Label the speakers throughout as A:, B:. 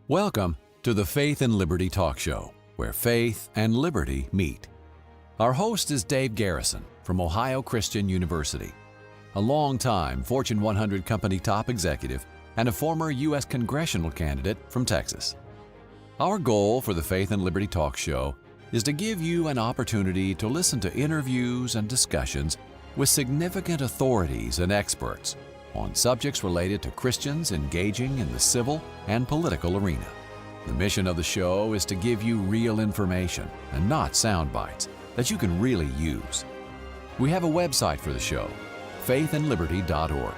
A: Welcome to the Faith and Liberty Talk Show, where faith and liberty meet. Our host is Dave Garrison from Ohio Christian University, a longtime Fortune 100 company top executive and a former U.S. congressional candidate from Texas. Our goal for the Faith and Liberty Talk Show is to give you an opportunity to listen to interviews and discussions with significant authorities and experts on subjects related to Christians engaging in the civil and political arena. The mission of the show is to give you real information and not sound bites that you can really use. We have a website for the show, faithandliberty.org.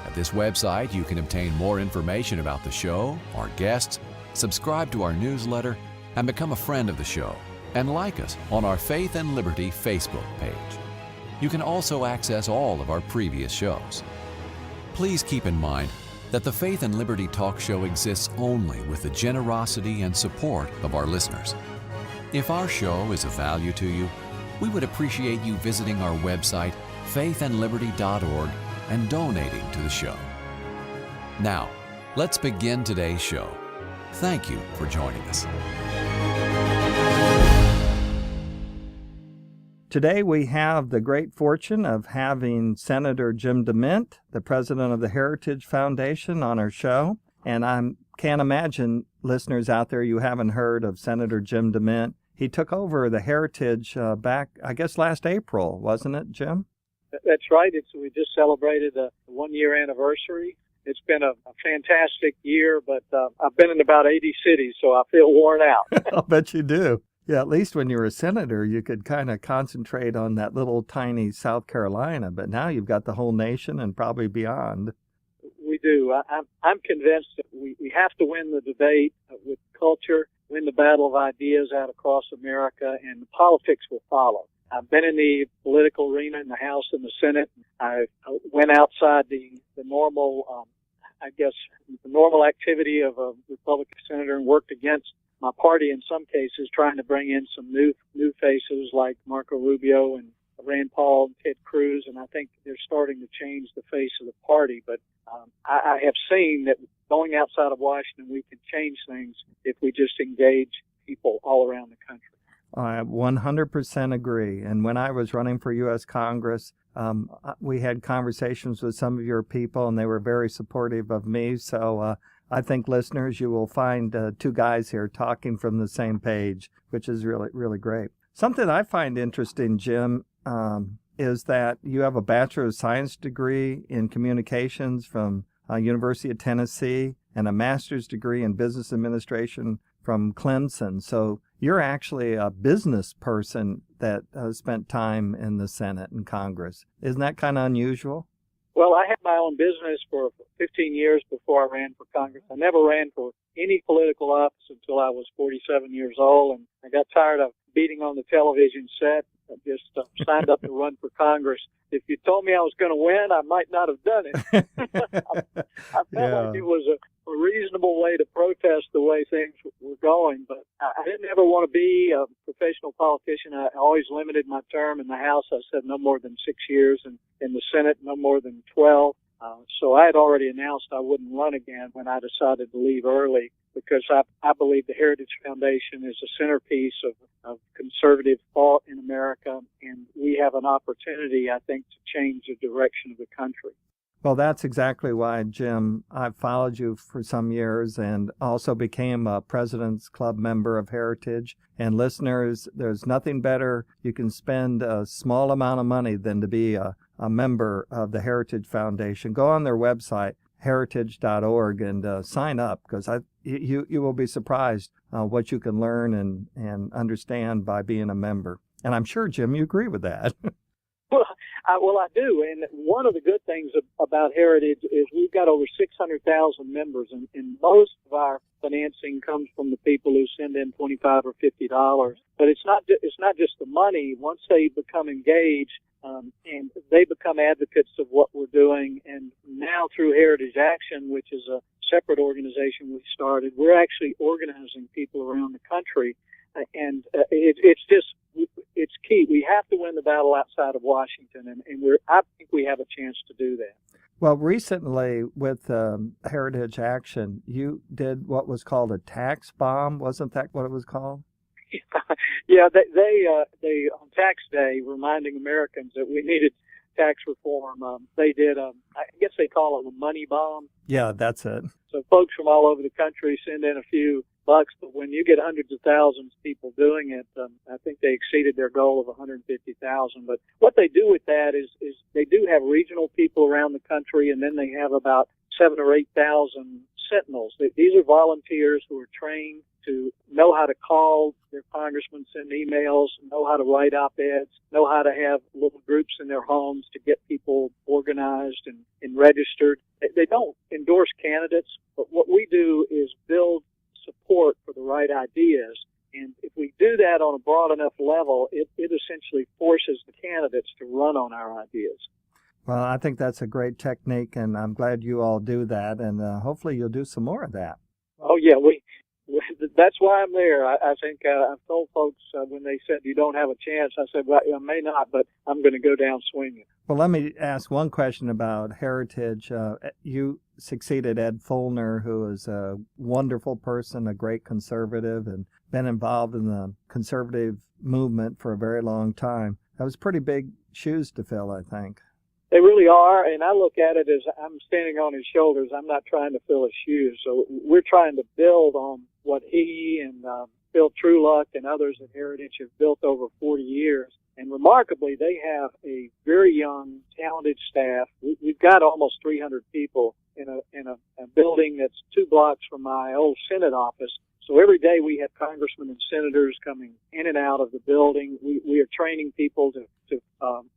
A: At this website, you can obtain more information about the show, our guests, subscribe to our newsletter, and become a friend of the show, and like us on our Faith and Liberty Facebook page. You can also access all of our previous shows. Please keep in mind that the Faith and Liberty Talk Show exists only with the generosity and support of our listeners. If our show is of value to you, we would appreciate you visiting our website, faithandliberty.org, and donating to the show. Now, let's begin today's show. Thank you for joining us.
B: Today we have the great fortune of having Senator Jim DeMint, the president of the Heritage Foundation, on our show. And I can't imagine, listeners out there, you haven't heard of Senator Jim DeMint. He took over the Heritage back, I guess, last April, wasn't it, Jim?
C: That's right. We just celebrated a one-year anniversary. It's been a fantastic year, but I've been in about 80 cities, so I feel worn out.
B: I'll bet you do. Yeah, at least when you were a senator, you could kind of concentrate on that little tiny South Carolina, but now you've got the whole nation and probably beyond.
C: We do. I'm convinced that we have to win the debate with culture, win the battle of ideas out across America, and the politics will follow. I've been in the political arena in the House and the Senate. I went outside the normal, the normal activity of a Republican senator and worked against my party in some cases, trying to bring in some new faces like Marco Rubio and Rand Paul and Ted Cruz, and I think they're starting to change the face of the party. But I have seen that going outside of Washington, we can change things if we just engage people all around the country.
B: I 100% agree. And when I was running for U.S. Congress, we had conversations with some of your people, and they were very supportive of me. So I think, listeners, you will find two guys here talking from the same page, which is really, really great. Something I find interesting, Jim, is that you have a Bachelor of Science degree in Communications from University of Tennessee and a Master's degree in Business Administration from Clemson. So you're actually a business person that spent time in the Senate and Congress. Isn't that kind of unusual?
C: Well, I had my own business for 15 years before I ran for Congress. I never ran for any political office until I was 47 years old, and I got tired of beating on the television set. I just signed up to run for Congress. If you told me I was going to win, I might not have done it. I felt like it was a reasonable way to protest the way things were going, but I didn't ever want to be a professional politician. I always limited my term in the House. I said no more than 6 years, and in the Senate, no more than 12. So I had already announced I wouldn't run again when I decided to leave early, because I believe the Heritage Foundation is a centerpiece of conservative thought in America, and we have an opportunity, I think, to change the direction of the country.
B: Well, that's exactly why, Jim, I've followed you for some years and also became a President's Club member of Heritage. And listeners, there's nothing better you can spend a small amount of money than to be a member of the Heritage Foundation. Go on their website, heritage.org, and sign up, because you will be surprised what you can learn and understand by being a member. And I'm sure, Jim, you agree with that.
C: Well, I do. And one of the good things about Heritage is we've got over 600,000 members, and most of our financing comes from the people who send in $25 or $50. But it's not just the money. Once they become engaged, and they become advocates of what we're doing. And now through Heritage Action, which is a separate organization we started, we're actually organizing people around the country. And it's key. We have to win the battle outside of Washington, and I think we have a chance to do that.
B: Well, recently with Heritage Action, you did what was called a tax bomb. Wasn't that what it was called?
C: Yeah, they on tax day, reminding Americans that we needed tax reform. They did, I guess they call it a money bomb.
B: Yeah, that's it.
C: So folks from all over the country send in a few bucks, but when you get hundreds of thousands of people doing it, I think they exceeded their goal of 150,000. But what they do with that is they do have regional people around the country, and then they have about 7,000 or 8,000 sentinels. These are volunteers who are trained to know how to call their congressmen, send emails, know how to write op-eds, know how to have little groups in their homes to get people organized and registered. They don't endorse candidates, but what we do is build support for the right ideas. And if we do that on a broad enough level, it essentially forces the candidates to run on our ideas.
B: Well, I think that's a great technique, and I'm glad you all do that, and hopefully you'll do some more of that.
C: Oh, yeah, that's why I'm there. I think I've told folks when they said you don't have a chance, I said, well, I may not, but I'm going to go down swinging.
B: Well, let me ask one question about Heritage. You succeeded Ed Fulner, who is a wonderful person, a great conservative, and been involved in the conservative movement for a very long time. That was pretty big shoes to fill, I think.
C: They really are, and I look at it as I'm standing on his shoulders. I'm not trying to fill his shoes. So we're trying to build on what he and Phil Trueluck and others at Heritage have built over 40 years. And remarkably, they have a very young, talented staff. We've got almost 300 people in a building that's 2 blocks from my old Senate office. So every day we have congressmen and senators coming in and out of the building. We are training people to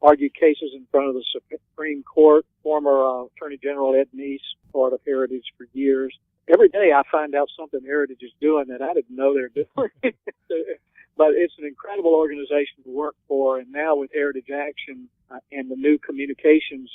C: argue cases in front of the Supreme Court. Former Attorney General Ed Meese, part of Heritage for years. Every day I find out something Heritage is doing that I didn't know they're doing. But it's an incredible organization to work for. And now with Heritage Action and the new communications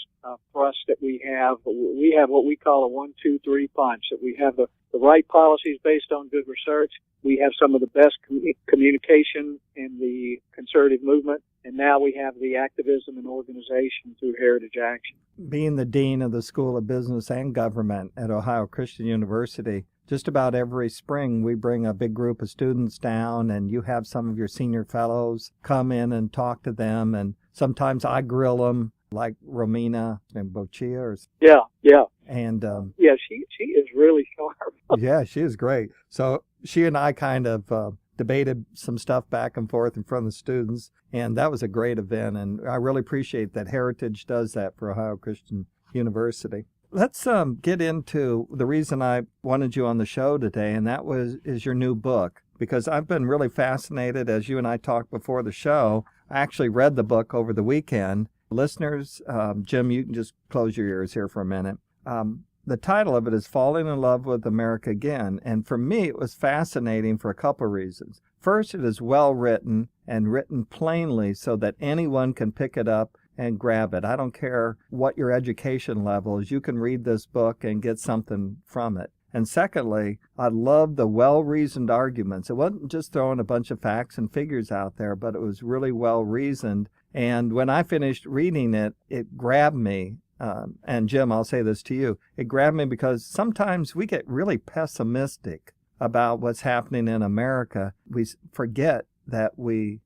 C: thrust that we have what we call a 1-2-3 punch, that we have the right policies based on good research. We have some of the best communication in the conservative movement. And now we have the activism and organization through Heritage Action.
B: Being the dean of the School of Business and Government at Ohio Christian University, just about every spring we bring a big group of students down, and you have some of your senior fellows come in and talk to them, and sometimes I grill them, like Romina and Bochia.
C: Yeah.
B: And
C: yeah, she is really sharp.
B: Yeah, she is great. So she and I kind of debated some stuff back and forth in front of the students, and that was a great event, and I really appreciate that Heritage does that for Ohio Christian University. Let's get into the reason I wanted you on the show today, and that is your new book, because I've been really fascinated, as you and I talked before the show. I actually read the book over the weekend. Listeners, Jim, you can just close your ears here for a minute. The title of it is Falling in Love with America Again, and for me it was fascinating for a couple of reasons. First, it is well written and written plainly so that anyone can pick it up and grab it. I don't care what your education level is, you can read this book and get something from it. And secondly, I love the well-reasoned arguments. It wasn't just throwing a bunch of facts and figures out there, but it was really well-reasoned. And when I finished reading it, it grabbed me. And Jim, I'll say this to you. It grabbed me because sometimes we get really pessimistic about what's happening in America. We forget that we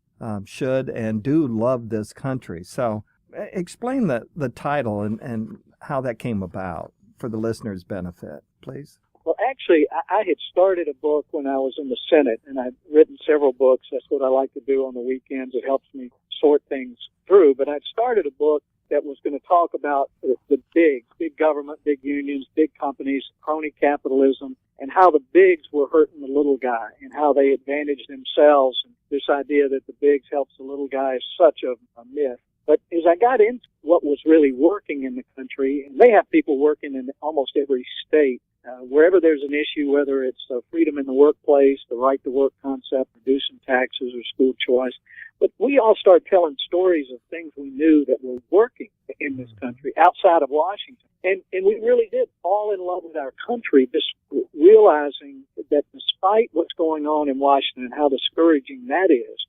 B: should and do love this country. So explain the title and how that came about for the listeners' benefit, please.
C: Well, actually, I had started a book when I was in the Senate, and I'd written several books. That's what I like to do on the weekends. It helps me sort things through. But I'd started a book that was going to talk about the big government, big unions, big companies, crony capitalism, and how the bigs were hurting the little guy and how they advantaged themselves. And this idea that the bigs helps the little guy is such a myth. But as I got into what was really working in the country, and they have people working in almost every state, wherever there's an issue, whether it's freedom in the workplace, the right to work concept, reducing taxes or school choice. But we all started telling stories of things we knew that were working in this country outside of Washington. And we really did fall in love with our country, just realizing that despite what's going on in Washington and how discouraging that is,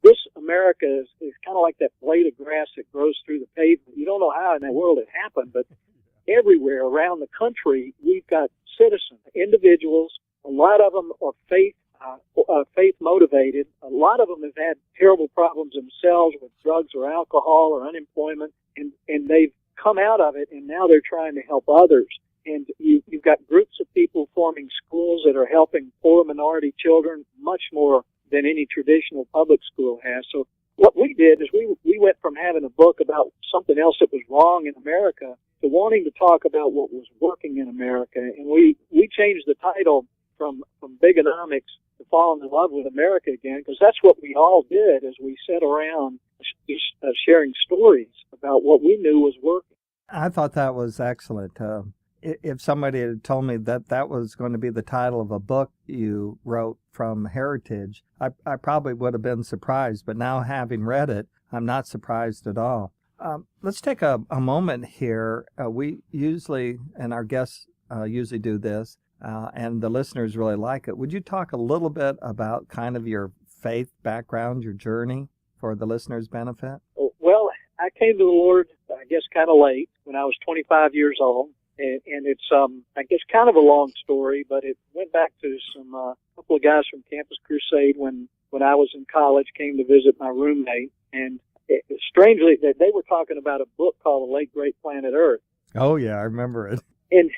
C: this America is kind of like that blade of grass that grows through the pavement. You don't know how in the world it happened, but everywhere around the country, we've got citizens, individuals. A lot of them are faith motivated. A lot of them have had terrible problems themselves with drugs or alcohol or unemployment, and they've come out of it, and now they're trying to help others. And you've got groups of people forming schools that are helping poor minority children much more than any traditional public school has. So what we did is we went from having a book about something else that was wrong in America to wanting to talk about what was working in America. And we changed the title from Bigonomics to Falling in Love with America Again, because that's what we all did as we sat around sharing stories about what we knew was working.
B: I thought that was excellent. If somebody had told me that that was going to be the title of a book you wrote from Heritage, I probably would have been surprised. But now, having read it, I'm not surprised at all. Let's take a moment here. We usually, and our guests usually do this, and the listeners really like it. Would you talk a little bit about kind of your faith background, your journey, for the listeners' benefit?
C: Well, I came to the Lord, I guess, kind of late when I was 25 years old. And it's, I guess, kind of a long story, but it went back to a couple of guys from Campus Crusade when I was in college came to visit my roommate. And strangely, they were talking about a book called The Late Great Planet Earth.
B: Oh, yeah, I remember it.
C: And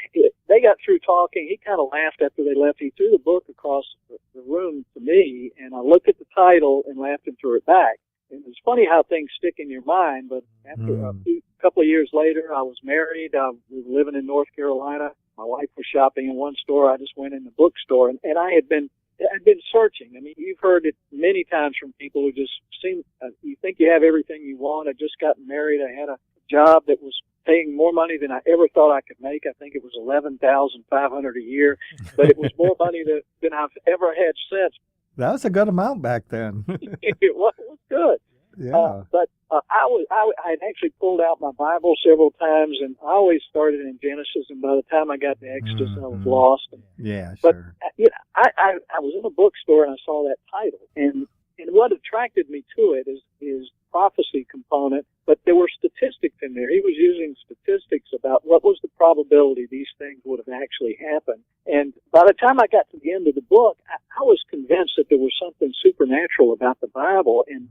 C: they got through talking. He kind of laughed after they left. He threw the book across the room to me, and I looked at the title and laughed and threw it back. And it's funny how things stick in your mind, but after a couple of years later, I was married. We were living in North Carolina. My wife was shopping in one store. I just went in the bookstore, and I'd been searching. I mean, you've heard it many times from people who just seem, you think you have everything you want. I just got married. I had a job that was paying more money than I ever thought I could make. I think it was $11,500 a year, but it was more money than I've ever had since.
B: That was a good amount back then.
C: It was good.
B: Yeah.
C: But I had actually pulled out my Bible several times, and I always started in Genesis, and by the time I got to Exodus, I was lost.
B: Yeah,
C: but,
B: sure.
C: I was in a bookstore, and I saw that title, and what attracted me to it is prophecy component, but there were statistics in there. He was using statistics about what was the probability these things would have actually happened. And by the time I got to the end of the book, I was convinced that there was something supernatural about the Bible. And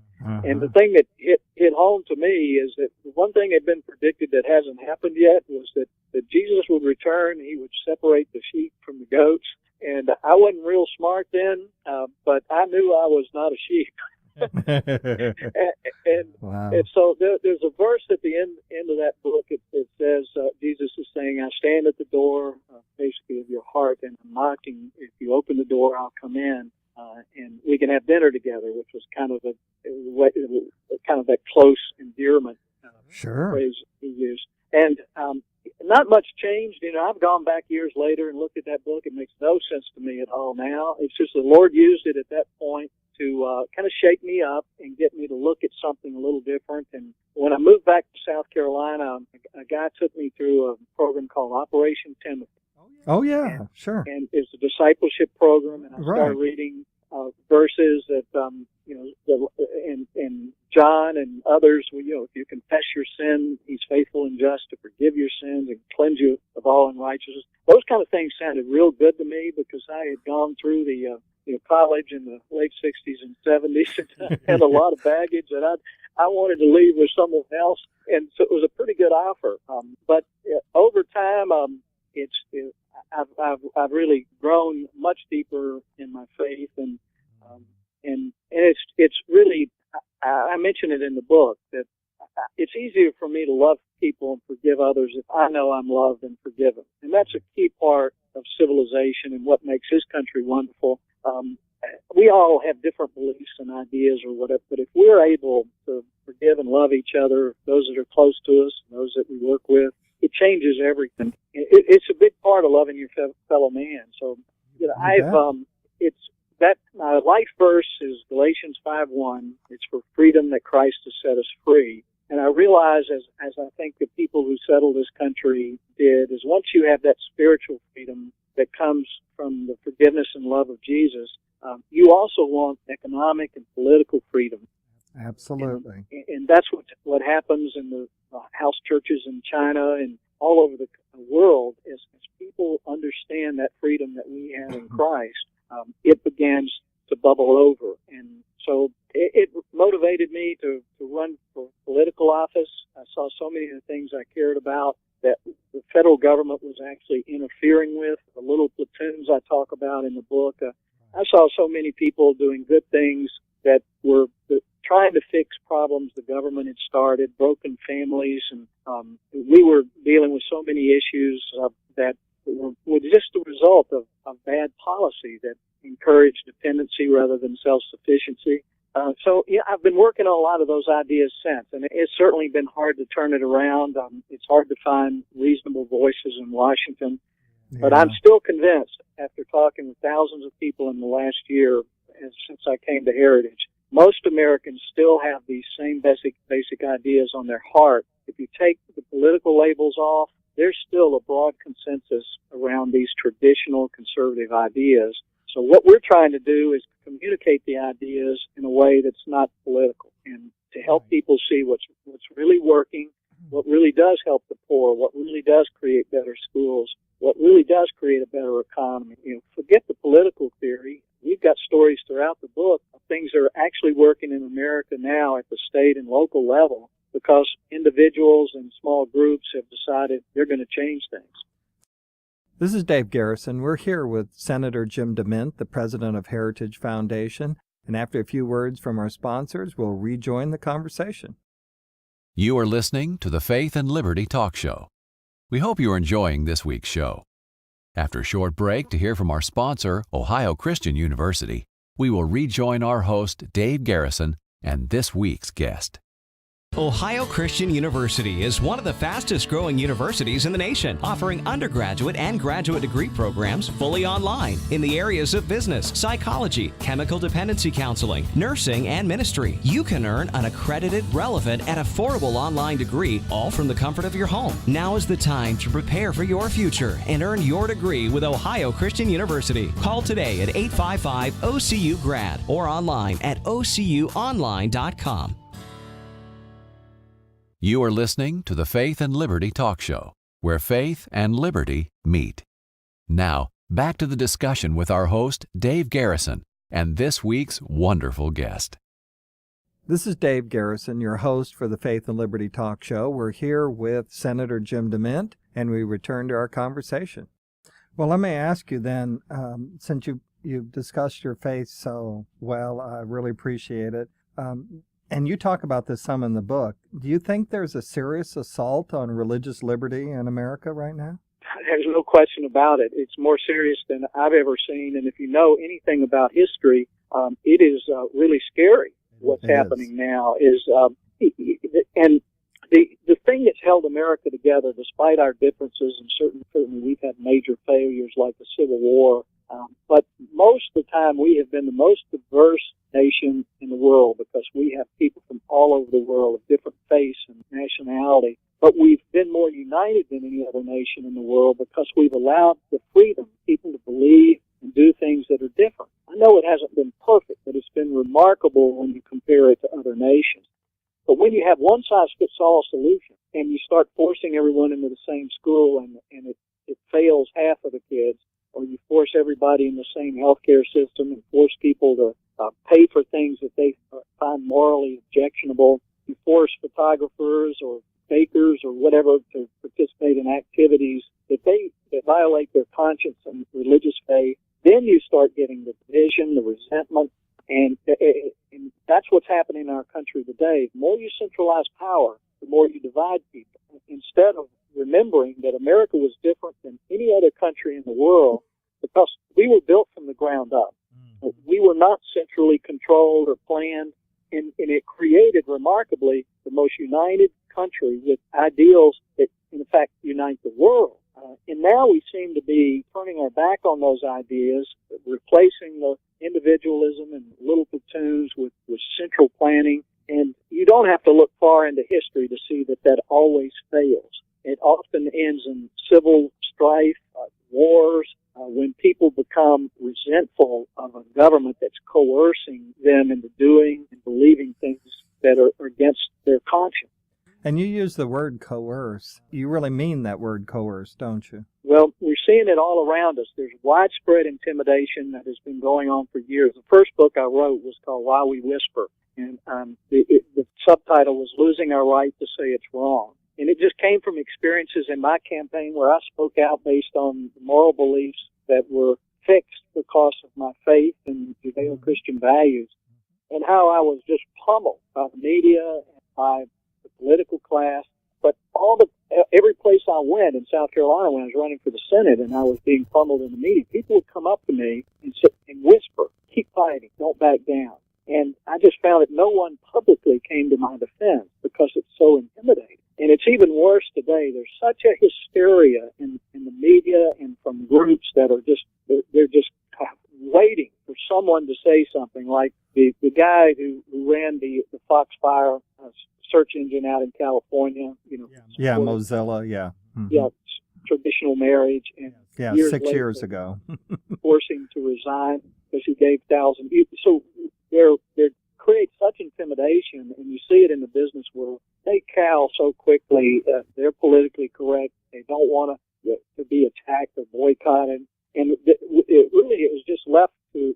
C: the thing that hit home to me is that one thing had been predicted that hasn't happened yet was that Jesus would return. He would separate the sheep from the goats. And I wasn't real smart then, but I knew I was not a sheep.
B: Wow.
C: And so there's a verse at the end of that book. It says, Jesus is saying, I stand at the door, basically, of your heart, and I'm knocking. If you open the door, I'll come in, and we can have dinner together, which was kind of that close endearment phrase he used. And not much changed. You know, I've gone back years later and looked at that book. It makes no sense to me at all now. It's just the Lord used it at that point to kind of shake me up and get me to look at something a little different. And when I moved back to South Carolina, a guy took me through a program called Operation Timothy.
B: Oh, yeah, sure.
C: And it's a discipleship program, and I started reading verses that, in John and others, if you confess your sin, he's faithful and just to forgive your sins and cleanse you of all unrighteousness. Those kind of things sounded real good to me because I had gone through the college in the late 60s and 70s and had a lot of baggage that I wanted to leave with someone else. And so it was a pretty good offer. But over time, I've really grown much deeper in my faith, and it's really, I mention it in the book that it's easier for me to love people and forgive others if I know I'm loved and forgiven. And that's a key part of civilization and what makes this country wonderful. We all have different beliefs and ideas or whatever, but if we're able to forgive and love each other, those that are close to us, those that we work with, it changes everything. It's a big part of loving your fellow man. So, my life verse is Galatians 5:1. It's for freedom that Christ has set us free. And I realize, as I think the people who settled this country did, is once you have that spiritual freedom that comes from the forgiveness and love of Jesus, you also want economic and political freedom.
B: Absolutely.
C: And that's what happens in the house churches in China and all over world, as people understand that freedom that we have in Christ, it begins to bubble over. And so it motivated me to run for political office. I saw so many of the things I cared about that the federal government was actually interfering with. The little platoons I talk about in the book, I saw so many people doing good things that were trying to fix problems the government had started, broken families, and we were dealing with so many issues that were just the result of bad policy that encouraged dependency rather than self-sufficiency. So I've been working on a lot of those ideas since, and it's certainly been hard to turn it around. It's hard to find reasonable voices in Washington, but I'm still convinced, after talking with thousands of people in the last year since I came to Heritage, most Americans still have these same basic ideas on their heart. If you take the political labels off, there's still a broad consensus around these traditional conservative ideas. So what we're trying to do is communicate the ideas in a way that's not political, and to help people see what's really working, what really does help the poor, what really does create better schools, what really does create a better economy. Forget the political theory. We've got stories throughout the book of things that are actually working in America now at the state and local level because individuals and small groups have decided they're going to change things.
B: This is Dave Garrison. We're here with Senator Jim DeMint, the president of Heritage Foundation. And after a few words from our sponsors, we'll rejoin the conversation.
A: You are listening to the Faith and Liberty Talk Show. We hope you are enjoying this week's show. After a short break to hear from our sponsor, Ohio Christian University, we will rejoin our host, Dave Garrison, and this week's guest.
D: Ohio Christian University is one of the fastest growing universities in the nation, offering undergraduate and graduate degree programs fully online in the areas of business, psychology, chemical dependency counseling, nursing, and ministry. You can earn an accredited, relevant, and affordable online degree, all from the comfort of your home. Now is the time to prepare for your future and earn your degree with Ohio Christian University. Call today at 855-OCU-GRAD or online at ocuonline.com.
A: You are listening to the Faith and Liberty Talk Show, where faith and liberty meet. Now, back to the discussion with our host, Dave Garrison, and this week's wonderful guest.
B: This is Dave Garrison, your host for the Faith and Liberty Talk Show. We're here with Senator Jim DeMint, and we return to our conversation. Well, let me ask you then, since you've discussed your faith so well, I really appreciate it. And you talk about this some in the book. Do you think there's a serious assault on religious liberty in America right now?
C: There's no question about it. It's more serious than I've ever seen. And if you know anything about history, it is really scary. What's happening now is, and the thing that's held America together, despite our differences, and certainly we've had major failures like the Civil War, but most of the time we have been the most diverse nation in the world because we have people from all over the world of different faiths and nationality. But we've been more united than any other nation in the world because we've allowed the freedom of people to believe and do things that are different. I know it hasn't been perfect, but it's been remarkable when you compare it to other nations. But when you have one-size-fits-all solution and you start forcing everyone into the same school and it fails half of the kids, or you force everybody in the same healthcare system and force people to pay for things that they find morally objectionable, you force photographers or bakers or whatever to participate in activities that violate their conscience and religious faith, then you start getting the division, the resentment, and that's what's happening in our country today. The more you centralize power, the more you divide people. Instead of remembering that America was different than any other country in the world because we were built from the ground up. We were not centrally controlled or planned, and it created, remarkably, the most united country with ideals that, in fact, unite the world. And now we seem to be turning our back on those ideas, replacing the individualism and little platoons with central planning. And you don't have to look far into history to see that always fails. It often ends in civil strife, wars, when people become resentful of a government that's coercing them into doing and believing things that are against their conscience.
B: And you use the word coerce. You really mean that word coerce, don't you?
C: Well, we're seeing it all around us. There's widespread intimidation that has been going on for years. The first book I wrote was called Why We Whisper, and the subtitle was Losing Our Right to Say It's Wrong. And it just came from experiences in my campaign where I spoke out based on moral beliefs that were fixed because of my faith and Judeo-Christian values, and how I was just pummeled by the media and by the political class. But every place I went in South Carolina when I was running for the Senate and I was being pummeled in the media, people would come up to me and sit and whisper, "Keep fighting, don't back down." And I just found that no one publicly came to my defense because it's so intimidating. And it's even worse today. There's such a hysteria in the media and from groups that are they're just waiting for someone to say something, like the guy who ran the Foxfire search engine out in California,
B: Yeah, Mozilla, yeah. Mm-hmm.
C: Yeah, traditional marriage, and
B: yeah,
C: years
B: 6
C: later,
B: years ago.
C: forcing him to resign because he gave thousands. So they create such intimidation, and you see it in the business world. They cow so quickly. They're politically correct. They don't want to be attacked or boycotted. And it really is just left to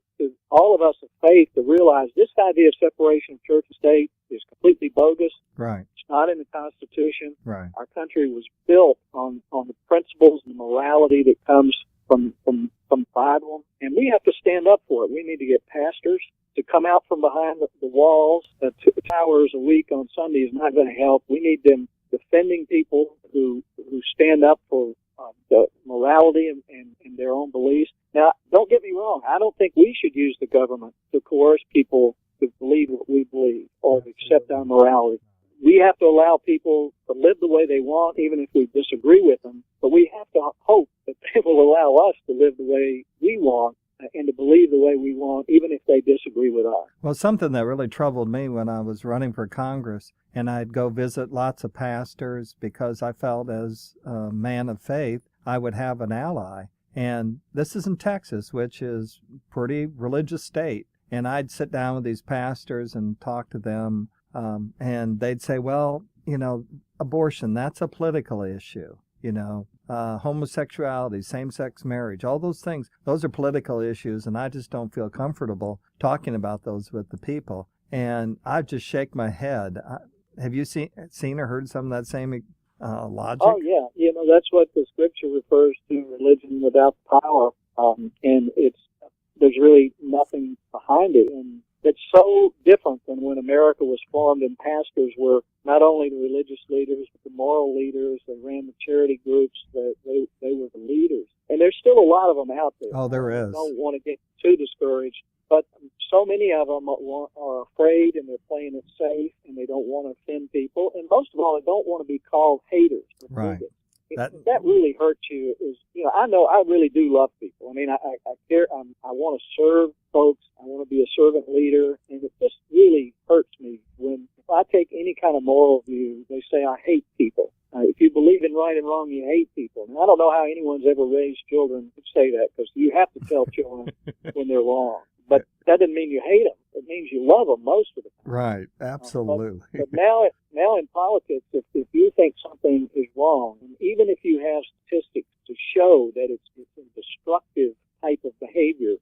C: all of us of faith to realize this idea of separation of church and state is completely bogus.
B: Right.
C: It's not in the Constitution.
B: Right.
C: Our country was built on the principles and the morality that comes from the Bible, and we have to stand up for it. We need to get pastors to come out from behind the walls. 2 hours a week on Sunday is not going to help. We need them defending people who stand up for the morality and their own beliefs. Now, don't get me wrong. I don't think we should use the government to coerce people to believe what we believe or to accept our morality. We have to allow people to live the way they want, even if we disagree with them. But we have to hope that they will allow us to live the way we want and to believe the way we want, even if they disagree with us.
B: Well, something that really troubled me when I was running for Congress, and I'd go visit lots of pastors because I felt as a man of faith, I would have an ally. And this is in Texas, which is a pretty religious state. And I'd sit down with these pastors and talk to them, and they'd say, well, abortion, that's a political issue. Homosexuality, same-sex marriage, all those things, those are political issues, and I just don't feel comfortable talking about those with the people. And I just shake my head. Have you seen or heard some of that same logic?
C: Oh, yeah. That's what the scripture refers to, religion without power, and there's really nothing behind it. And it's so different than when America was formed and pastors were not only the religious leaders, but the moral leaders. They ran the charity groups. They were the leaders. And there's still a lot of them out there.
B: Oh, there is.
C: I don't want to get too discouraged, but so many of them are afraid, and they're playing it safe, and they don't want to offend people. And most of all, they don't want to be called haters.
B: Right.
C: That really hurts you. I know I really do love people. I mean, I care. I want to serve folks. I want to be a servant leader, and it just really hurts me when if I take any kind of moral view, they say I hate people. If you believe in right and wrong, you hate people. And I don't know how anyone's ever raised children to say that, because you have to tell children when they're wrong. But that doesn't mean you hate them. It means you love them most of the time.
B: Right, absolutely.
C: But now in politics, if you think something is wrong, and even if you have statistics to show that it's a destructive type of behavior,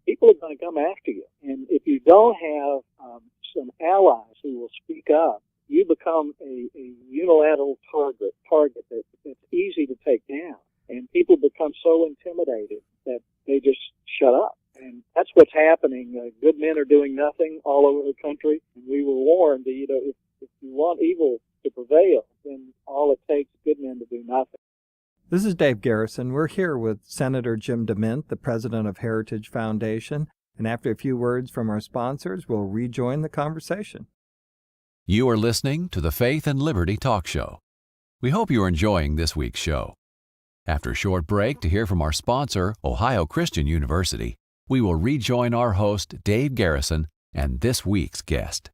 C: people are going to come after you. And if you don't have some allies who will speak up, you become a unilateral target that's easy to take down. And people become so intimidated that they just shut up. And that's what's happening. Good men are doing nothing all over the country. And we were warned that, if you want evil to prevail, then all it takes is good men to do nothing.
B: This is Dave Garrison. We're here with Senator Jim DeMint, the president of Heritage Foundation. And after a few words from our sponsors, we'll rejoin the conversation.
A: You are listening to the Faith and Liberty Talk Show. We hope you are enjoying this week's show. After a short break to hear from our sponsor, Ohio Christian University, we will rejoin our host, Dave Garrison, and this week's guest.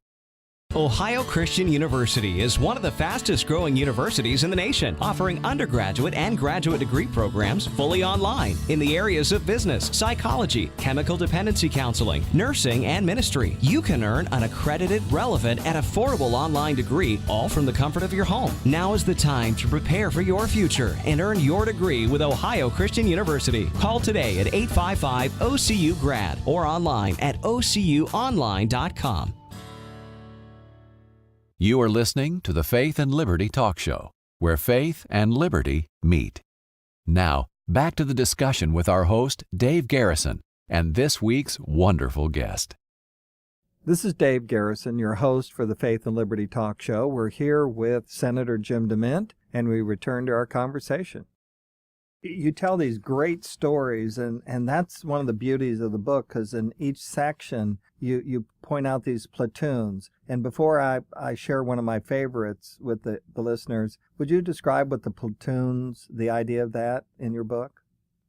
D: Ohio Christian University is one of the fastest growing universities in the nation, offering undergraduate and graduate degree programs fully online in the areas of business, psychology, chemical dependency counseling, nursing, and ministry. You can earn an accredited, relevant, and affordable online degree, all from the comfort of your home. Now is the time to prepare for your future and earn your degree with Ohio Christian University. Call today at 855-OCU-GRAD or online at ocuonline.com.
A: You are listening to the Faith and Liberty Talk Show, where faith and liberty meet. Now, back to the discussion with our host, Dave Garrison, and this week's wonderful guest.
B: This is Dave Garrison, your host for the Faith and Liberty Talk Show. We're here with Senator Jim DeMint, and we return to our conversation. You tell these great stories, and that's one of the beauties of the book, because in each section you point out these platoons. And before I share one of my favorites with the listeners, would you describe what the platoons, the idea of that in your book?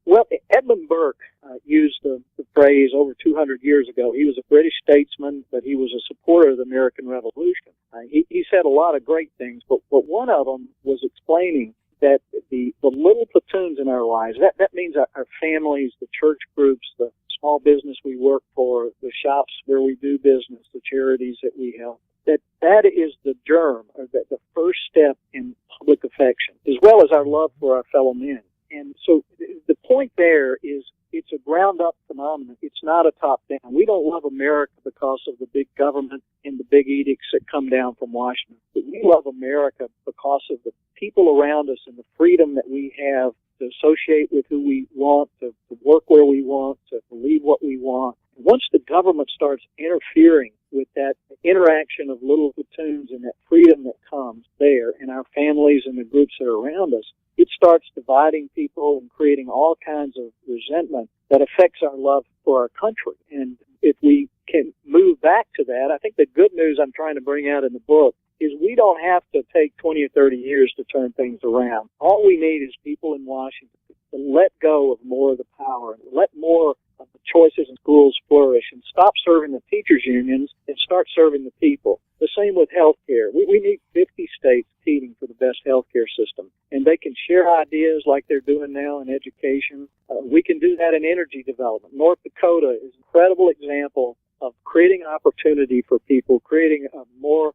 C: Well, Edmund Burke used the phrase over 200 years ago. He was a British statesman, but he was a supporter of the American Revolution. He said a lot of great things, but one of them was explaining that the little platoons in our lives, that means our families, the church groups, the small business we work for, the shops where we do business, the charities that we help, that is the germ, or the first step in public affection, as well as our love for our fellow men. And so the point there is it's a ground-up phenomenon. It's not a top-down. We don't love America because of the big government and the big edicts that come down from Washington. But we love America because of the people around us and the freedom that we have to associate with who we want, to work where we want, to believe what we want. Once the government starts interfering with that interaction of little platoons and that freedom that comes there in our families and the groups that are around us, it starts dividing people and creating all kinds of resentment that affects our love for our country. And if we can move back to that, I think the good news I'm trying to bring out in the book is we don't have to take 20 or 30 years to turn things around. All we need is people in Washington to let go of more of the power, and let more of the choices in schools flourish, and stop serving the teachers' unions and start serving the people. The same with health care. We need 50 states competing for the best health care system, and they can share ideas like they're doing now in education. We can do that in energy development. North Dakota is an incredible example of creating opportunity for people, creating a more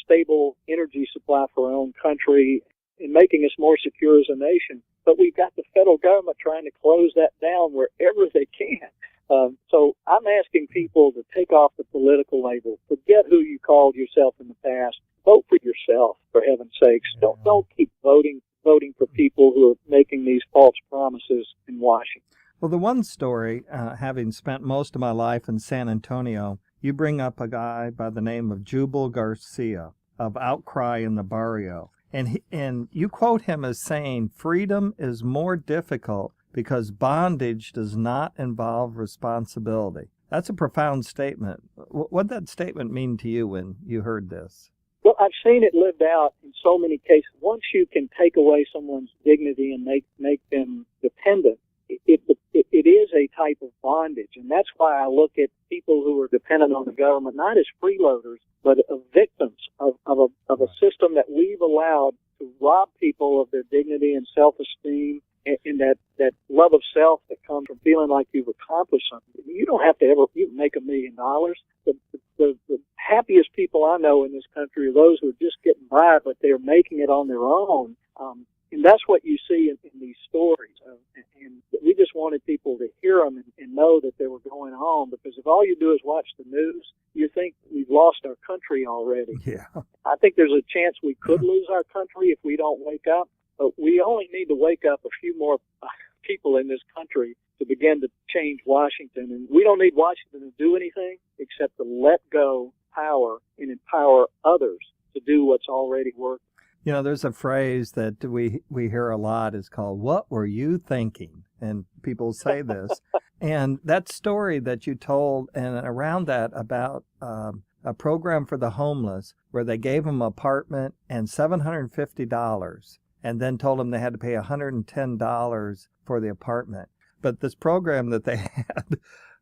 C: stable energy supply for our own country, and making us more secure as a nation. But we've got the federal government trying to close that down wherever they can. So I'm asking people to take off the political label. Forget who you called yourself in the past. Vote for yourself, for heaven's sakes. Don't keep voting for people who are making these false promises in Washington.
B: Well, the one story, having spent most of my life in San Antonio, you bring up a guy by the name of Jubal Garcia of Outcry in the Barrio. And you quote him as saying, freedom is more difficult because bondage does not involve responsibility. That's a profound statement. What did that statement mean to you when you heard this?
C: Well, I've seen it lived out in so many cases. Once you can take away someone's dignity and make them dependent, it is a type of bondage. And that's why I look at people who are dependent on the government not as freeloaders, but as victims of a system that we've allowed to rob people of their dignity and self-esteem, and that love of self that comes from feeling like you've accomplished something. You don't have to ever make $1 million. The happiest people I know in this country are those who are just getting by, but they're making it on their own. And that's what you see in these stories. And we just wanted people to hear them and know that they were going on, because if all you do is watch the news, you think we've lost our country already.
B: Yeah.
C: I think there's a chance we could lose our country if we don't wake up, but we only need to wake up a few more people in this country to begin to change Washington. And we don't need Washington to do anything except to let go power and empower others to do what's already working.
B: You know, there's a phrase that we hear a lot is called, "What were you thinking?" And people say this. And that story that you told, and around that about a program for the homeless where they gave them an apartment and $750 and then told them they had to pay $110 for the apartment. But this program that they had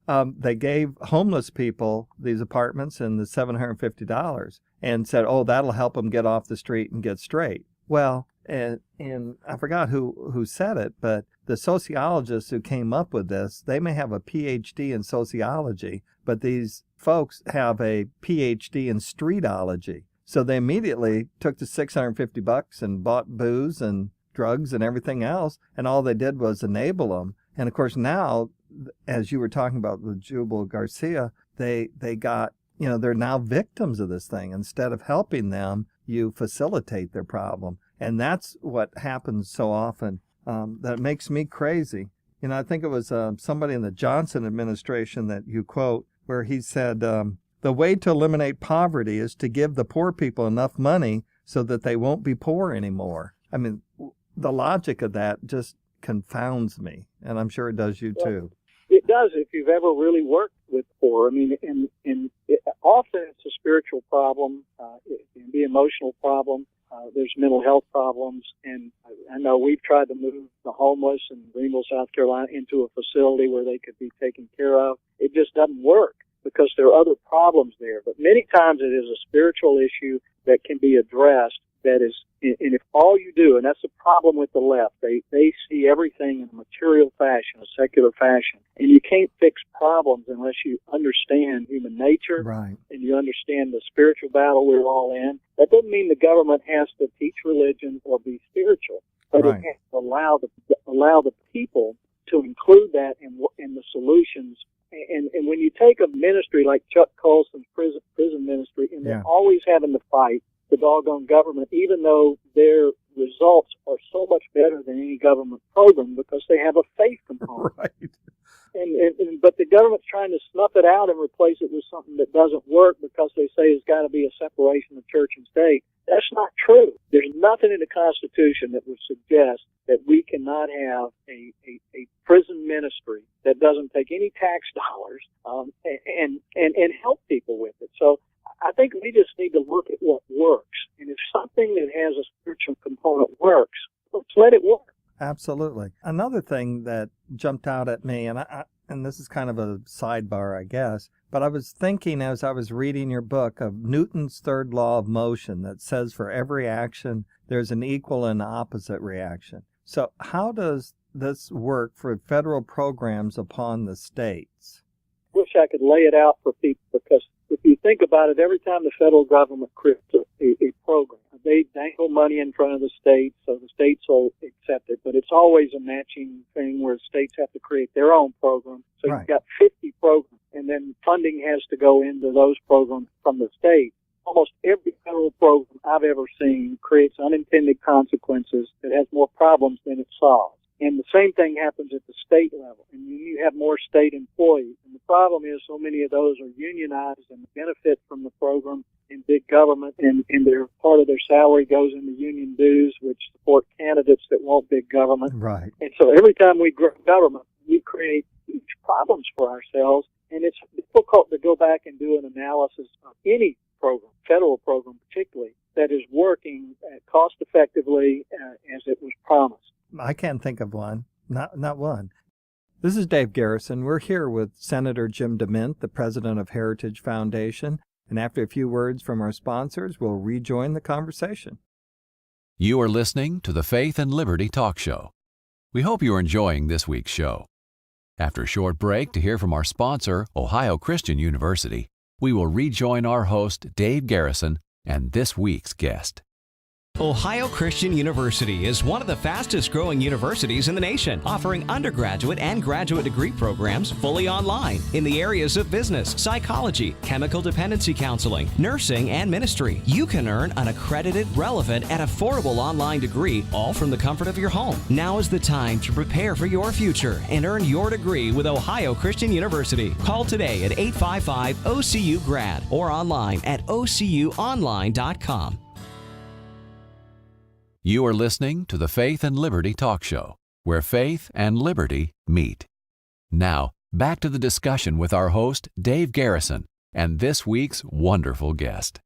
B: they gave homeless people these apartments and the $750 and said, oh, that'll help them get off the street and get straight. Well, and I forgot who said it, but the sociologists who came up with this, they may have a PhD in sociology, but these folks have a PhD in streetology. So they immediately took the $650 and bought booze and drugs and everything else, and all they did was enable them. And of course now, as you were talking about with Jubal Garcia, they got, they're now victims of this thing. Instead of helping them, you facilitate their problem. And that's what happens so often. That makes me crazy. I think it was somebody in the Johnson administration that you quote, where he said, the way to eliminate poverty is to give the poor people enough money so that they won't be poor anymore. I mean, the logic of that just confounds me, and I'm sure it does you too.
C: It does if you've ever really worked with poor. I mean, often it's a spiritual problem, it can be an emotional problem. There's mental health problems, and I know we've tried to move the homeless in Greenville, South Carolina, into a facility where they could be taken care of. It just doesn't work because there are other problems there. But many times it is a spiritual issue that can be addressed. That is, and if all you do, and that's the problem with the left, they see everything in a material fashion, a secular fashion, and you can't fix problems unless you understand human nature,
B: right,
C: and you understand the spiritual battle we're all in. That doesn't mean the government has to teach religion or be spiritual, but
B: right,
C: it has to allow the people to include that in the solutions. And when you take a ministry like Chuck Colson's prison ministry, and they're always having to fight the doggone government, even though their results are so much better than any government program because they have a faith component.
B: Right.
C: But the government's trying to snuff it out and replace it with something that doesn't work because they say there's got to be a separation of church and state. That's not true. There's nothing in the Constitution that would suggest that we cannot have a prison ministry that doesn't take any tax dollars and help people with it. So I think we just need to look at what works. And if something that has a spiritual component works, let's let it work.
B: Absolutely. Another thing that jumped out at me, and this is kind of a sidebar, I guess, but I was thinking as I was reading your book of Newton's third law of motion that says for every action, there's an equal and opposite reaction. So how does this work for federal programs upon the states?
C: Wish I could lay it out for people, because if you think about it, every time the federal government creates a program, they dangle money in front of the states, so the states will accept it. But it's always a matching thing where states have to create their own program. So
B: right,
C: you've got 50 programs, and then funding has to go into those programs from the state. Almost every federal program I've ever seen creates unintended consequences that has more problems than it solves. And the same thing happens at the state level. And you have more state employees. And the problem is so many of those are unionized and benefit from the program in big government, and their part of their salary goes into union dues, which support candidates that want big government.
B: right.
C: And so every time we grow government, we create huge problems for ourselves. And it's difficult to go back and do an analysis of any program, federal program particularly, that is working cost effectively as it was promised.
B: I can't think of one. Not one. This is Dave Garrison. We're here with Senator Jim DeMint, the president of Heritage Foundation. And after a few words from our sponsors, we'll rejoin the conversation.
A: You are listening to the Faith and Liberty Talk Show. We hope you are enjoying this week's show. After a short break to hear from our sponsor, Ohio Christian University, we will rejoin our host, Dave Garrison, and this week's guest.
D: Ohio Christian University is one of the fastest growing universities in the nation, offering undergraduate and graduate degree programs fully online in the areas of business, psychology, chemical dependency counseling, nursing, and ministry. You can earn an accredited, relevant, and affordable online degree, all from the comfort of your home. Now is the time to prepare for your future and earn your degree with Ohio Christian University. Call today at 855-OCU-GRAD or online at ocuonline.com.
A: You are listening to the Faith and Liberty Talk Show, where faith and liberty meet. Now, back to the discussion with our host, Dave Garrison, and this week's wonderful guest.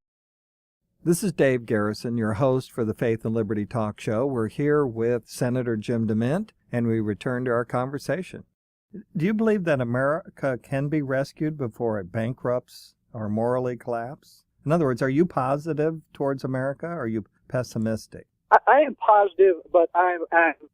B: This is Dave Garrison, your host for the Faith and Liberty Talk Show. We're here with Senator Jim DeMint, and we return to our conversation. Do you believe that America can be rescued before it bankrupts or morally collapses? In other words, are you positive towards America, or are you pessimistic?
C: I am positive, but I'm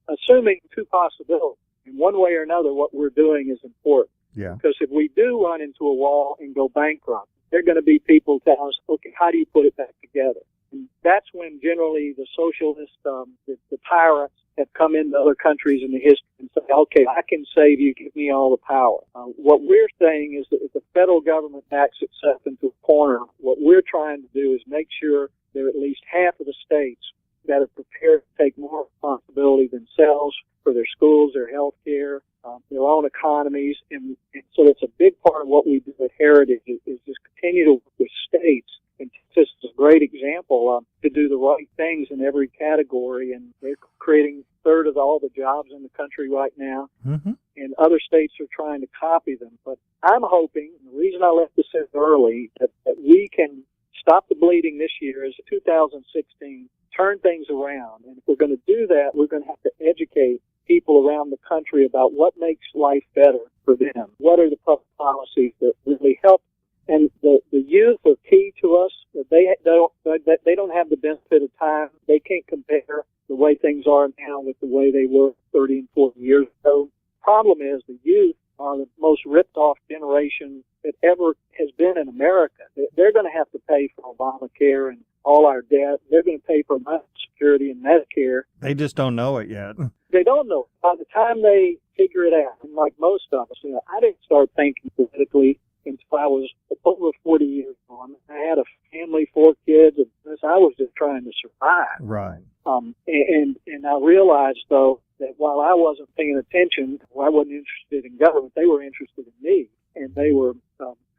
C: assuming two possibilities. In one way or another, what we're doing is important.
B: Yeah.
C: Because if we do run into a wall and go bankrupt, there are going to be people telling us, okay, how do you put it back together? And that's when generally the socialists, the tyrants, have come into other countries in the history and say, okay, I can save you, give me all the power. What we're saying is that if the federal government backs itself into a corner, what we're trying to do is make sure there are at least half of the states that are prepared to take more responsibility themselves for their schools, their health care, their own economies. And so that's a big part of what we do at Heritage is just continue to work with states. And Texas is a great example to do the right things in every category. And they're creating a third of all the jobs in the country right now.
B: Mm-hmm.
C: And other states are trying to copy them. But I'm hoping, and the reason I left this in early, that we can stop the bleeding this year is 2016, turn things around. And if we're going to do that, we're going to have to educate people around the country about what makes life better for them. What are the public policies that really help? And the youth are key to us. They don't have the benefit of time. They can't compare the way things are now with the way they were 30 and 40 years ago. Problem is the youth are the most ripped off generation that ever has been in America. They're going to have to pay for Obamacare and all our debt. They're going to pay for Social Security and Medicare.
B: They just don't know it yet.
C: They don't know. By the time they figure it out, and like most of us, I didn't start thinking politically until I was over 40 years old. I had a family, 4 kids, and I was just trying to survive.
B: Right.
C: And I realized, though, that while I wasn't paying attention, I wasn't interested in government, they were interested in me. And they were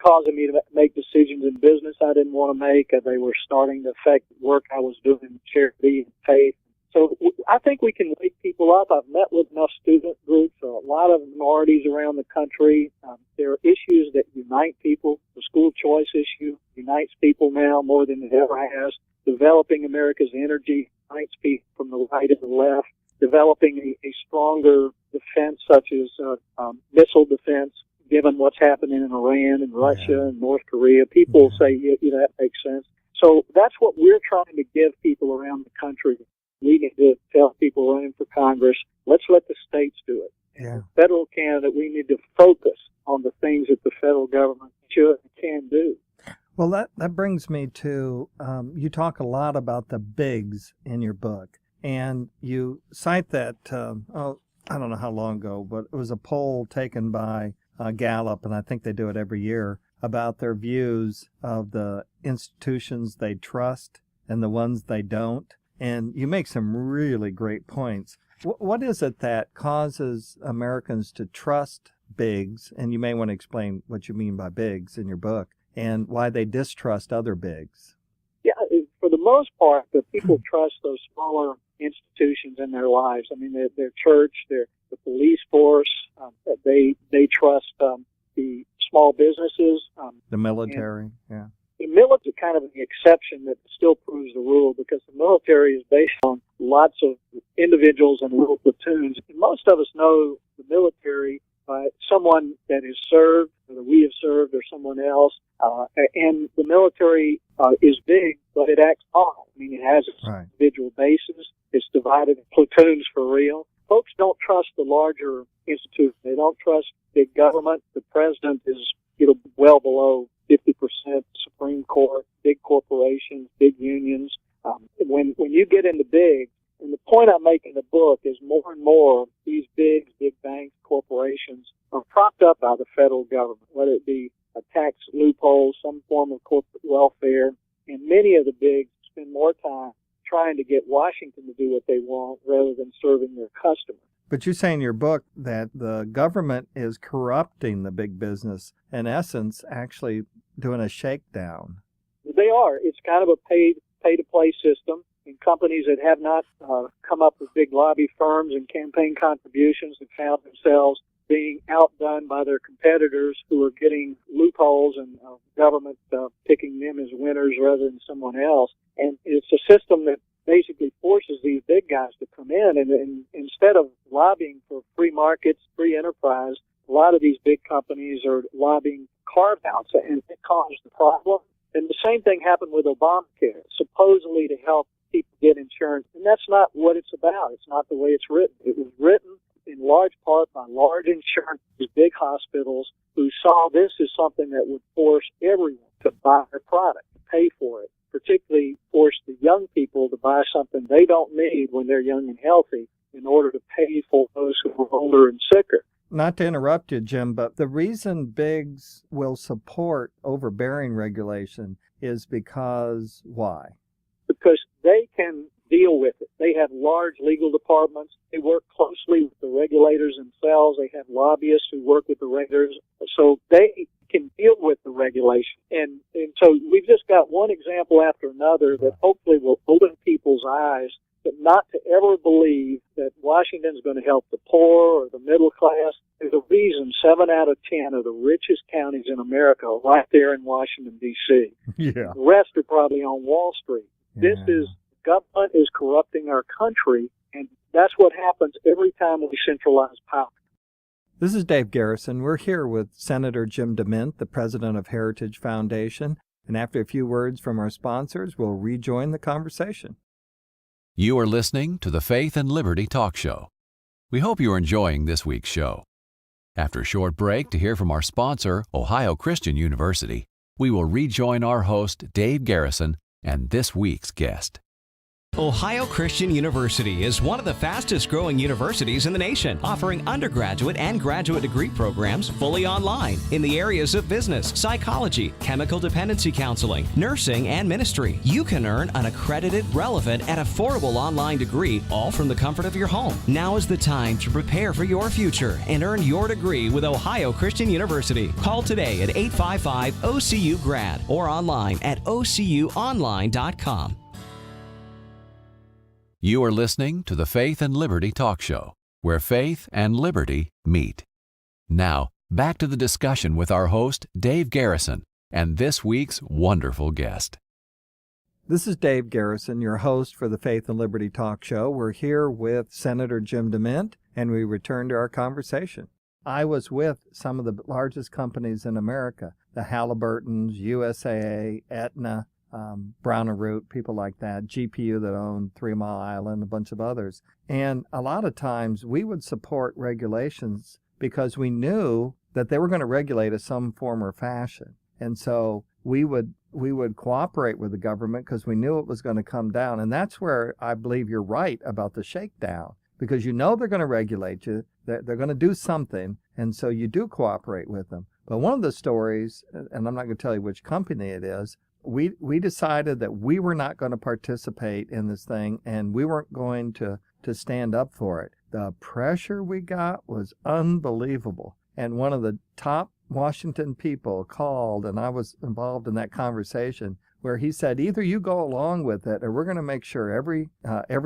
C: causing me to make decisions in business I didn't want to make. They were starting to affect work I was doing in charity and faith. So I think we can wake people up. I've met with enough student groups, a lot of minorities around the country. There are issues that unite people. The school choice issue unites people now more than it ever has. Developing America's energy unites people from the right and the left. Developing a stronger defense, such as missile defense, given what's happening in Iran and Russia and North Korea. People say, that makes sense. So that's what we're trying to give people around the country. We need to tell people running for Congress, let's let the states do it.
B: Yeah.
C: As a federal candidate, we need to focus on the things that the federal government should and can do.
B: Well, that brings me to, you talk a lot about the bigs in your book. And you cite that, I don't know how long ago, but it was a poll taken by Gallup, and I think they do it every year, about their views of the institutions they trust and the ones they don't. And you make some really great points. What is it that causes Americans to trust bigs? And you may want to explain what you mean by bigs in your book and why they distrust other bigs.
C: Yeah, for the most part, the people trust those smaller institutions in their lives. I mean, their church, the police force, they trust the small businesses.
B: The military, yeah.
C: The military is kind of an exception that still proves the rule, because the military is based on lots of individuals and little platoons. And most of us know the military by someone that has served, or that we have served, or someone else. And the military is big, but it acts small. I mean, it has its individual bases. It's divided in platoons for real. Folks don't trust the larger institutions. They don't trust big government. The president is well below 50%, Supreme Court, big corporations, big unions. When you get into big, and the point I make in the book is more and more these big banks, corporations are propped up by the federal government, whether it be a tax loophole, some form of corporate welfare. And many of the bigs spend more time trying to get Washington to do what they want rather than serving their customers.
B: But you say in your book that the government is corrupting the big business, in essence, actually doing a shakedown.
C: They are. It's kind of a pay-to-play system. And companies that have not come up with big lobby firms and campaign contributions have found themselves being outdone by their competitors who are getting loopholes and government picking them as winners rather than someone else. And it's a system that basically forces these big guys to come in, and instead of lobbying for free markets, free enterprise. A lot of these big companies are lobbying carve-outs, and it caused the problem. And the same thing happened with Obamacare, supposedly to help people get insurance. And that's not what it's about. It's not the way it's written. It was written in large part by large insurance, big hospitals, who saw this as something that would force everyone to buy their product, to pay for it, particularly force the young people to buy something they don't need when they're young and healthy in order to pay for those who are older and sicker.
B: Not to interrupt you, Jim, but the reason bigs will support overbearing regulation is because why?
C: Because they can deal with it. They have large legal departments. They work closely with the regulators themselves. They have lobbyists who work with the regulators. So they can deal with the regulation. And so we've just got one example after another that hopefully will open people's eyes, but not to ever believe that Washington's going to help the poor or the middle class. There's a reason 7 out of 10 of the richest counties in America are right there in Washington, D.C.
B: Yeah.
C: The rest are probably on Wall Street.
B: Yeah.
C: Government is corrupting our country, and that's what happens every time we centralize power.
B: This is Dave Garrison. We're here with Senator Jim DeMint, the president of Heritage Foundation. And after a few words from our sponsors, we'll rejoin the conversation.
A: You are listening to the Faith and Liberty Talk Show. We hope you are enjoying this week's show. After a short break to hear from our sponsor, Ohio Christian University, we will rejoin our host, Dave Garrison, and this week's guest.
D: Ohio Christian University is one of the fastest growing universities in the nation, offering undergraduate and graduate degree programs fully online in the areas of business, psychology, chemical dependency counseling, nursing, and ministry. You can earn an accredited, relevant, and affordable online degree, all from the comfort of your home. Now is the time to prepare for your future and earn your degree with Ohio Christian University. Call today at 855-OCU-GRAD or online at ocuonline.com.
A: You are listening to the Faith and Liberty Talk Show, where faith and liberty meet. Now, back to the discussion with our host, Dave Garrison, and this week's wonderful guest.
B: This is Dave Garrison, your host for the Faith and Liberty Talk Show. We're here with Senator Jim DeMint, and we return to our conversation. I was with some of the largest companies in America, the Halliburtons, USAA, Aetna, Brown and Root, people like that, GPU that owned 3 Mile Island, a bunch of others. And a lot of times we would support regulations because we knew that they were going to regulate in some form or fashion. And so we would cooperate with the government because we knew it was going to come down. And that's where I believe you're right about the shakedown, because you know they're going to regulate you, they're going to do something, and so you do cooperate with them. But one of the stories, and I'm not going to tell you which company it is, we decided that we were not going to participate in this thing, and we weren't going to stand up for it. The pressure we got was unbelievable. And one of the top Washington people called, and I was involved in that conversation, where he said, either you go along with it, or we're going to make sure every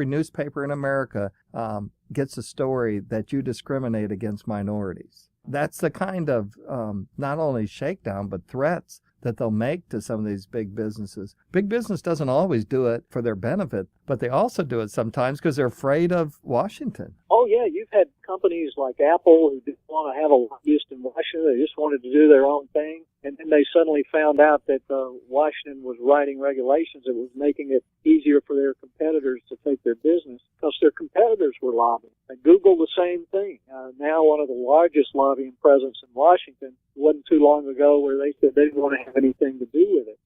B: newspaper in America gets a story that you discriminate against minorities. That's the kind of not only shakedown, but threats that they'll make to some of these big businesses. Big business doesn't always do it for their benefit, but they also do it sometimes because they're afraid of Washington.
C: Oh, yeah. You've had companies like Apple who didn't want to have a lobbyist in Washington. They just wanted to do their own thing. And then they suddenly found out that Washington was writing regulations that was making it easier for their competitors to take their business because their competitors were lobbying. And Google, the same thing. Now one of the largest lobbying presence in Washington. It wasn't too long ago where they said they didn't want to have anything to do with it.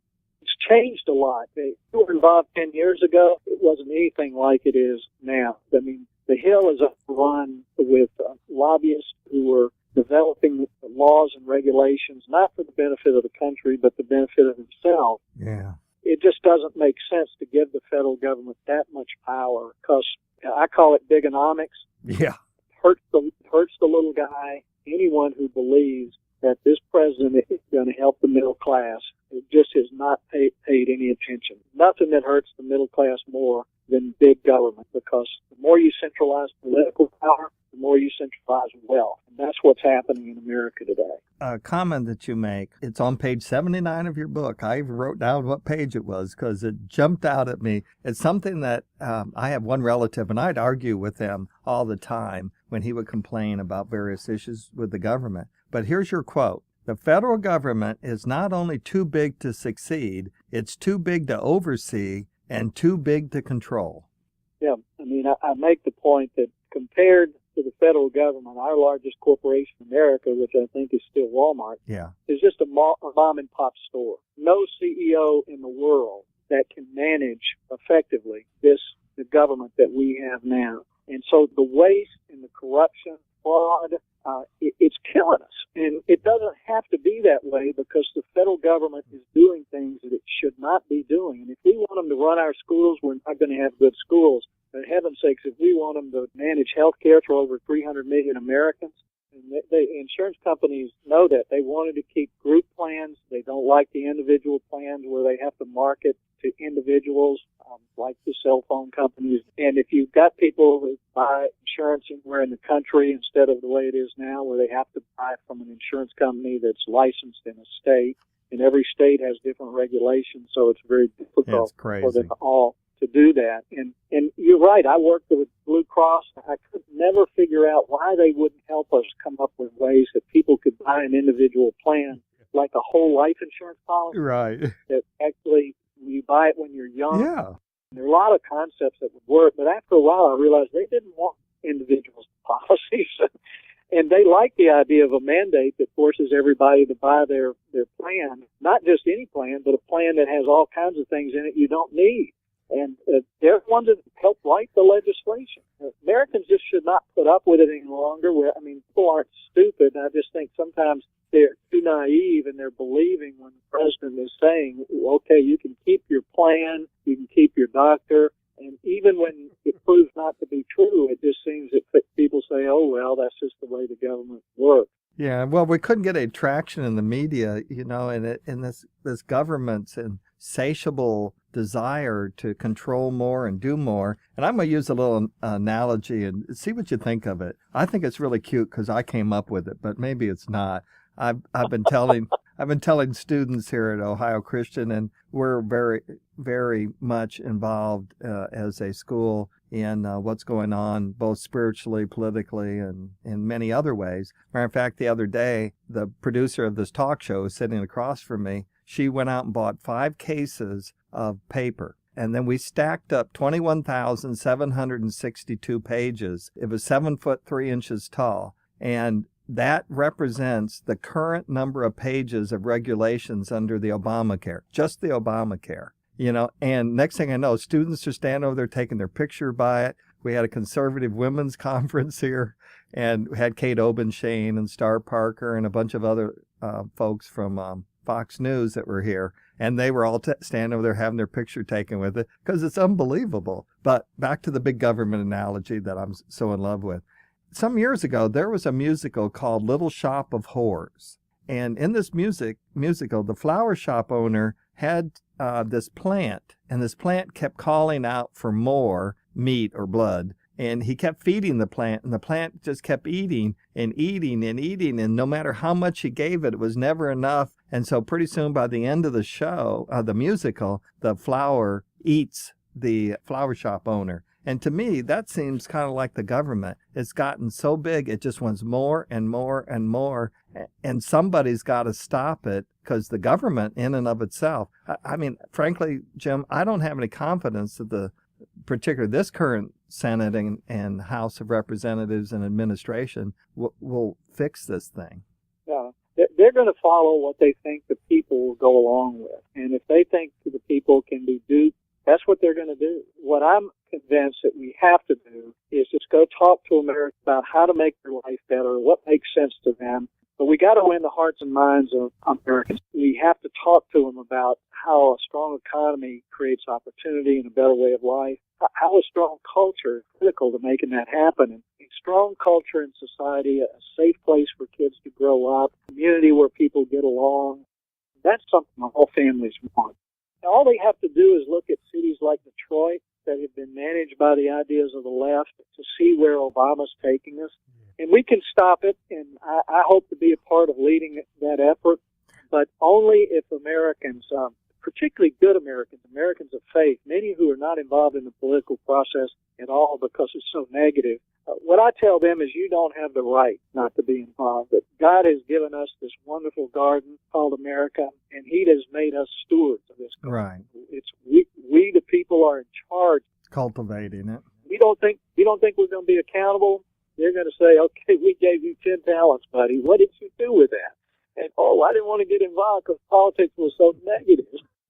C: It's changed a lot. They were involved 10 years ago. It wasn't anything like it is now. I mean, the Hill is run with lobbyists who are developing laws and regulations, not for the benefit of the country, but the benefit of themselves.
B: Yeah.
C: It just doesn't make sense to give the federal government that much power because I call it bigonomics.
B: Yeah.
C: Hurts the little guy. Anyone who believes that this president is going to help the middle class, it just has not paid any attention. Nothing that hurts the middle class more than big government, because the more you centralize political power, the more you centralize wealth. And that's what's happening in America today.
B: A comment that you make, it's on page 79 of your book. I even wrote down what page it was because it jumped out at me. It's something that I have one relative, and I'd argue with them all the time. when he would complain about various issues with the government. But here's your quote. The federal government is not only too big to succeed, it's too big to oversee and too big to control.
C: Yeah, I mean, I make the point that compared to the federal government, our largest corporation in America, which I think is still Walmart, is just a mom and pop store. No CEO in the world that can manage effectively the government that we have now. And so the waste and the corruption, fraud, it's killing us. And it doesn't have to be that way because the federal government is doing things that it should not be doing. And if we want them to run our schools, we're not going to have good schools. For heaven's sakes, if we want them to manage health care for over 300 million Americans, and the insurance companies know that. They wanted to keep group plans. They don't like the individual plans where they have to market to individuals, like the cell phone companies. And if you've got people who buy insurance anywhere in the country instead of the way it is now, where they have to buy it from an insurance company that's licensed in a state, and every state has different regulations, so it's very difficult for them all to do that. And you're right, I worked with Blue Cross. I could never figure out why they wouldn't help us come up with ways that people could buy an individual plan, like a whole life insurance policy.
B: Right.
C: That actually you buy it when you're young.
B: Yeah.
C: There are a lot of concepts that would work, but after a while I realized they didn't want individuals' policies. And they like the idea of a mandate that forces everybody to buy their plan, not just any plan, but a plan that has all kinds of things in it you don't need. And they're the ones that help write the legislation. Americans just should not put up with it any longer. I mean, people aren't stupid. I just think sometimes they're too naive and they're believing when the president is saying, okay, you can keep your plan, you can keep your doctor. And even when it proves not to be true, it just seems that people say, oh, well, that's just the way the government works.
B: Yeah, well, we couldn't get any traction in the media, in this government's insatiable desire to control more and do more. And I'm going to use a little analogy and see what you think of it. I think it's really cute because I came up with it, but maybe it's not. I've been telling students here at Ohio Christian, and we're very, very much involved as a school in what's going on both spiritually, politically, and in many other ways. Matter of fact, the other day, the producer of this talk show was sitting across from me. She went out and bought 5 cases of paper. And then we stacked up 21,762 pages. It was 7 foot 3 inches tall. And that represents the current number of pages of regulations under the Obamacare, just the Obamacare. And next thing I know, students are standing over there taking their picture by it. We had a conservative women's conference here, and we had Kate Obenshane and Star Parker and a bunch of other folks from Fox News that were here, and they were all standing over there having their picture taken with it because it's unbelievable. But back to the big government analogy that I'm so in love with. Some years ago, there was a musical called Little Shop of Horrors. And in this musical, the flower shop owner had this plant, and this plant kept calling out for more meat or blood. And he kept feeding the plant, and the plant just kept eating and eating and eating. And no matter how much he gave it, it was never enough. And so pretty soon by the end of the show, the musical, the flower eats the flower shop owner. And to me, that seems kind of like the government. It's gotten so big, it just wants more and more and more. And somebody's got to stop it because the government in and of itself, I mean, frankly, Jim, I don't have any confidence that particularly this current Senate and House of Representatives and administration will fix this thing.
C: Yeah, they're going to follow what they think the people will go along with. And if they think the people can be duped, that's what they're going to do. What I'm convinced that we have to do is just go talk to Americans about how to make their life better, what makes sense to them. But we got to win the hearts and minds of Americans. We have to talk to them about how a strong economy creates opportunity and a better way of life, how a strong culture is critical to making that happen. And a strong culture in society, a safe place for kids to grow up, a community where people get along, that's something all families want. All they have to do is look at cities like Detroit that have been managed by the ideas of the left to see where Obama's taking us. And we can stop it, and I hope to be a part of leading that effort, but only if Americans particularly good Americans, Americans of faith, many who are not involved in the political process at all because it's so negative. What I tell them is you don't have the right not to be involved. That God has given us this wonderful garden called America, and He has made us stewards of this garden.
B: Right.
C: It's we the people are in charge.
B: Cultivating it.
C: We don't think we're going to be accountable. They're going to say, okay, we gave you 10 talents, buddy. What did you do with that? And, I didn't want to get involved because politics was so negative.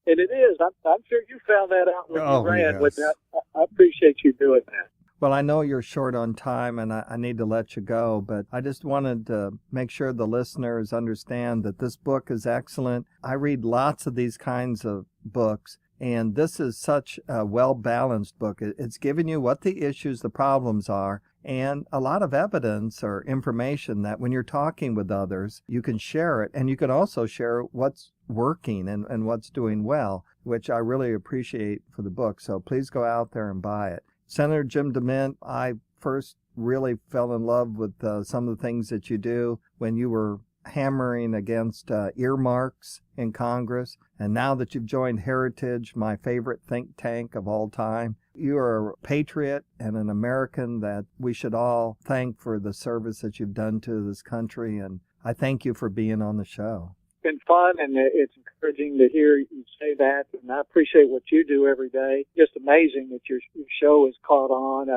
C: And it is. I'm sure you found that out when you ran.
B: Yes.
C: With that. I appreciate you doing that.
B: Well, I know you're short on time, and I need to let you go, but I just wanted to make sure the listeners understand that this book is excellent. I read lots of these kinds of books, and this is such a well-balanced book. It's giving you what the issues, the problems are, and a lot of evidence or information that when you're talking with others, you can share it, and you can also share what's working and what's doing well, which I really appreciate for the book. So please go out there and buy it. Senator Jim DeMint, I first really fell in love with some of the things that you do when you were hammering against earmarks in Congress. And now that you've joined Heritage, my favorite think tank of all time, you are a patriot and an American that we should all thank for the service that you've done to this country. And I thank you for being on the show.
C: It's been fun, and it's encouraging to hear you say that. And I appreciate what you do every day. Just amazing that your show is caught on.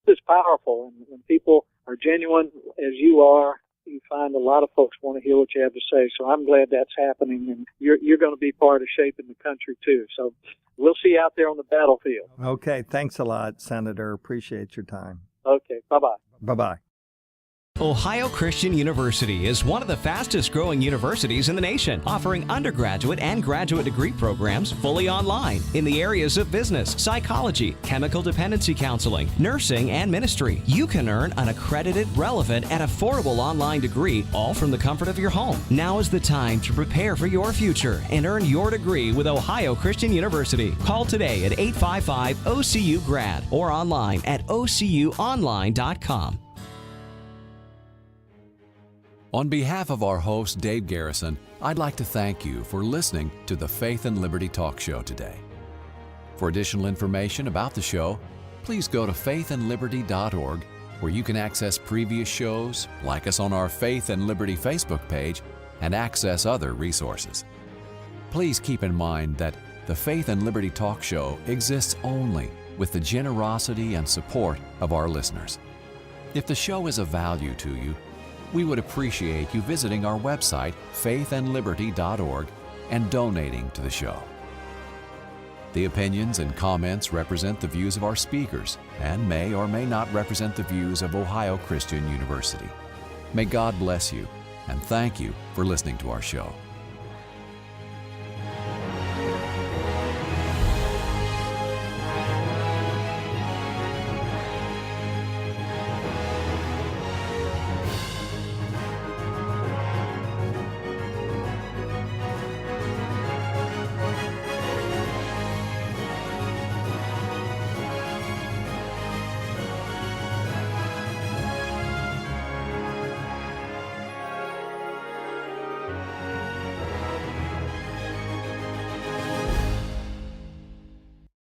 C: It's powerful. And when people are genuine as you are, you find a lot of folks want to hear what you have to say. So I'm glad that's happening, and you're going to be part of shaping the country too. So we'll see you out there on the battlefield.
B: Okay. Thanks a lot, Senator. Appreciate your time.
C: Okay. Bye-bye.
B: Bye-bye.
D: Ohio Christian University is one of the fastest growing universities in the nation, offering undergraduate and graduate degree programs fully online in the areas of business, psychology, chemical dependency counseling, nursing, and ministry. You can earn an accredited, relevant, and affordable online degree, all from the comfort of your home. Now is the time to prepare for your future and earn your degree with Ohio Christian University. Call today at 855-OCU-GRAD or online at ocuonline.com.
A: On behalf of our host, Dave Garrison, I'd like to thank you for listening to the Faith and Liberty Talk Show today. For additional information about the show, please go to faithandliberty.org, where you can access previous shows, like us on our Faith and Liberty Facebook page, and access other resources. Please keep in mind that the Faith and Liberty Talk Show exists only with the generosity and support of our listeners. If the show is of value to you, we would appreciate you visiting our website, faithandliberty.org, and donating to the show. The opinions and comments represent the views of our speakers and may or may not represent the views of Ohio Christian University. May God bless you, and thank you for listening to our show.